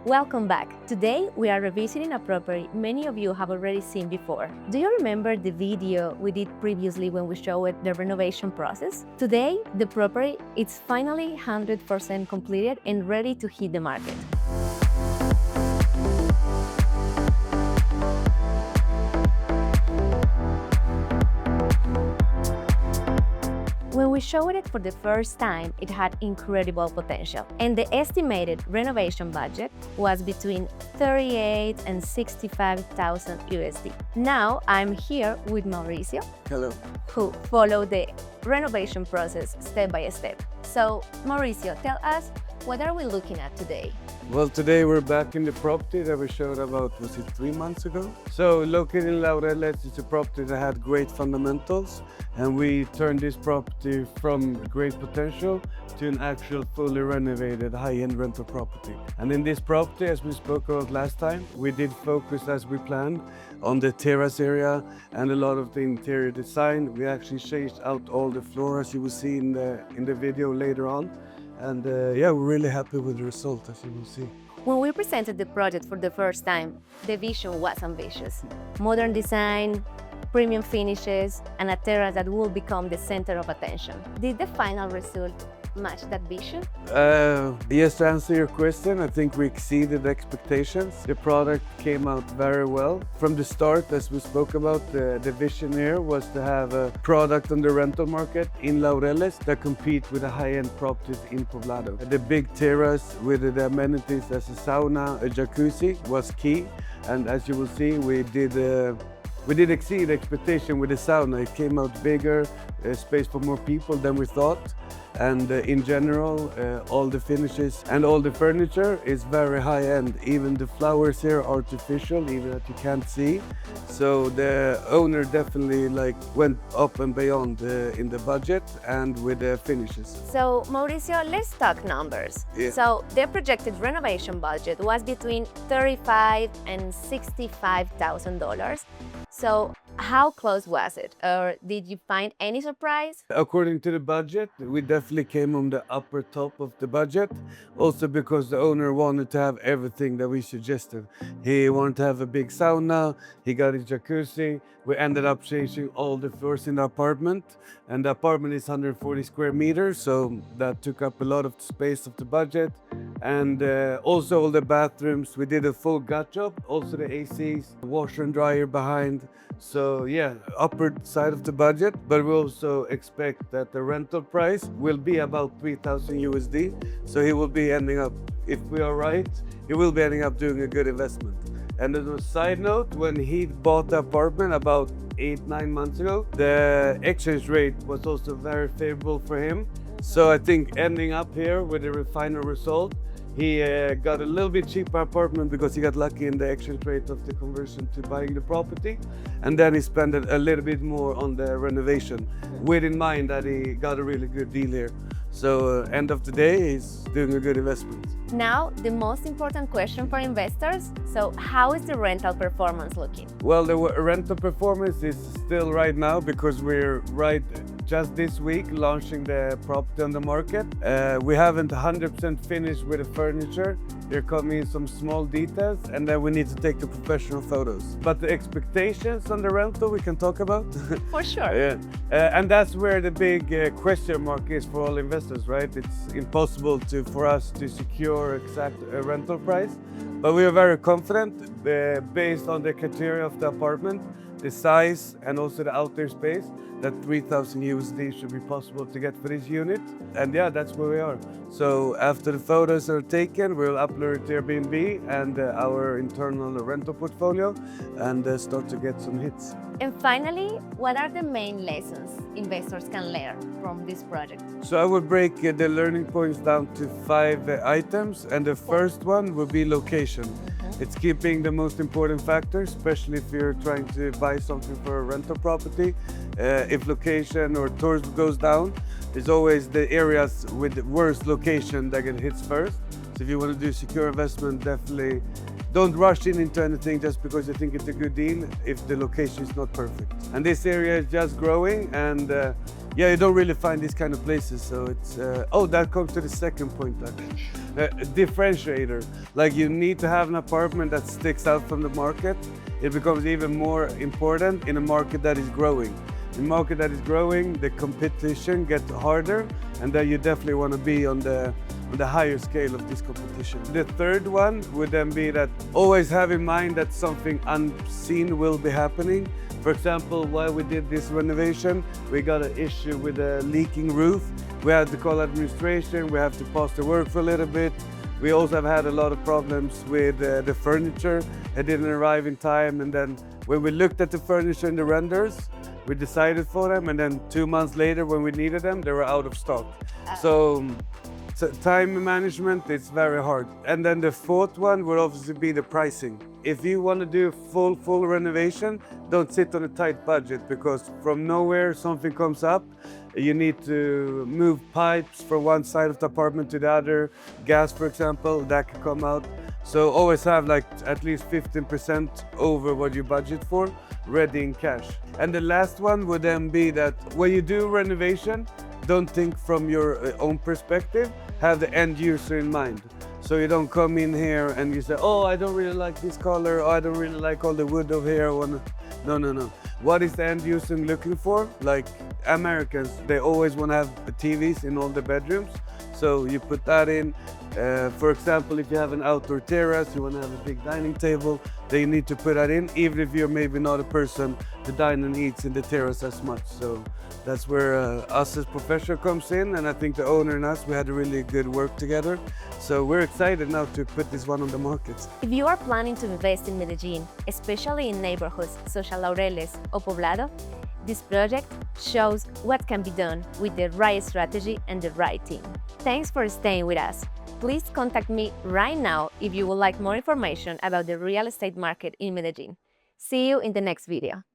Welcome back. Today we are revisiting a property many of you have already seen before. Do you remember the video we did previously when we showed the renovation process? Today, the property is finally 100% completed and ready to hit the market. When we showed it for the first time, it had incredible potential, and the estimated renovation budget was between 38 and 65,000 USD. Now I'm here with Mauricio, Hello. who followed the renovation process step by step. So Mauricio, tell us, what are we looking at today? Well, today we're back in the property that we showed about, was it 3 months ago? So located in Laureles, it's a property that had great fundamentals, and we turned this property from great potential to an actual fully renovated high-end rental property. And in this property, as we spoke about last time, we did focus as we planned on the terrace area and a lot of the interior design. We actually changed out all the floors you will see in the video later on. And yeah, we're really happy with the result, as you will see. When we presented the project for the first time, the vision was ambitious. Modern design, premium finishes, and a terrace that will become the center of attention. Did the final result match that vision? Yes, to answer your question, I think we exceeded expectations. The product came out very well. From the start, as we spoke about, the vision here was to have a product on the rental market in Laureles that compete with the high-end properties in Poblado. The big terrace with the amenities as a sauna, a jacuzzi was key. And as you will see, we did exceed expectation with the sauna. It came out bigger, space for more people than we thought. And in general, all the finishes and all the furniture is very high-end. Even the flowers here are artificial, even that you can't see. So the owner definitely went up and beyond in the budget and with the finishes. So Mauricio, let's talk numbers. Yeah. So the projected renovation budget was between $35,000 and $65,000. So how close was it? Or did you find any surprise? According to the budget, we definitely came on the upper top of the budget. Also because the owner wanted to have everything that we suggested. He wanted to have a big sauna, he got a jacuzzi. We ended up changing all the floors in the apartment. And the apartment is 140 square meters, so that took up a lot of the space of the budget. And also all the bathrooms, we did a full gut job. Also the ACs, washer and dryer behind. So yeah, upper side of the budget, but we also expect that the rental price will be about 3,000 USD. So he will be ending up, if we are right, he will be ending up doing a good investment. And as a side note, when he bought the apartment about 8-9 months ago, the exchange rate was also very favorable for him. So I think ending up here with a final result, he got a little bit cheaper apartment because he got lucky in the exchange rate of the conversion to buying the property. And then he spent a little bit more on the renovation, with in mind that he got a really good deal here. So end of the day, he's doing a good investment. Now, the most important question for investors. So how is the rental performance looking? Well, the rental performance is still right now because we're just this week launching the property on the market. We haven't 100% finished with the furniture. There coming in some small details, and then we need to take the professional photos. But the expectations on the rental we can talk about. For sure. Yeah, and that's where the big question mark is for all investors, right? It's impossible for us to secure exact rental price, but we are very confident based on the criteria of the apartment, the size, and also the outdoor space, that 3,000 USD should be possible to get for this unit. And yeah, that's where we are. So after the photos are taken, we'll upload it to Airbnb and our internal rental portfolio and start to get some hits. And finally, what are the main lessons investors can learn from this project? So I would break the learning points down to 5 items, and the first one would be location. It's keeping the most important factor, especially if you're trying to buy something for a rental property. If location or tourism goes down, there's always the areas with the worst location that get hits first. So if you want to do secure investment, definitely don't rush into anything just because you think it's a good deal if the location is not perfect. And this area is just growing, and yeah, you don't really find these kind of places. So it's, oh, that comes to the second point actually. differentiator. Like you need to have an apartment that sticks out from the market. It becomes even more important in a market that is growing. In a market that is growing, the competition gets harder, and then you definitely want to be on the higher scale of this competition. The third one would then be that always have in mind that something unseen will be happening. For example, while we did this renovation, we got an issue with a leaking roof. We had to call administration, we have to pause the work for a little bit. We also have had a lot of problems with the furniture. It didn't arrive in time, and then when we looked at the furniture in the renders, we decided for them, and then 2 months later when we needed them, they were out of stock. So time management, it's very hard. And then the fourth one would obviously be the pricing. If you want to do full renovation, don't sit on a tight budget, because from nowhere something comes up. You need to move pipes from one side of the apartment to the other. Gas, for example, that can come out. So always have like at least 15% over what you budget for ready in cash. And the last one would then be that when you do renovation, don't think from your own perspective, have the end user in mind. So you don't come in here and you say, oh, I don't really like this color, or I don't really like all the wood over here. No. What is the end user looking for? Like Americans, they always want to have TVs in all the bedrooms. So you put that in. For example, if you have an outdoor terrace, you want to have a big dining table, then you need to put that in, even if you're maybe not a person to dine and eat in the terrace as much. So that's where us as professional comes in, and I think the owner and us, we had a really good work together. So we're excited now to put this one on the market. If you are planning to invest in Medellin, especially in neighborhoods such as Laureles or Poblado, this project shows what can be done with the right strategy and the right team. Thanks for staying with us. Please contact me right now if you would like more information about the real estate market in Medellin. See you in the next video.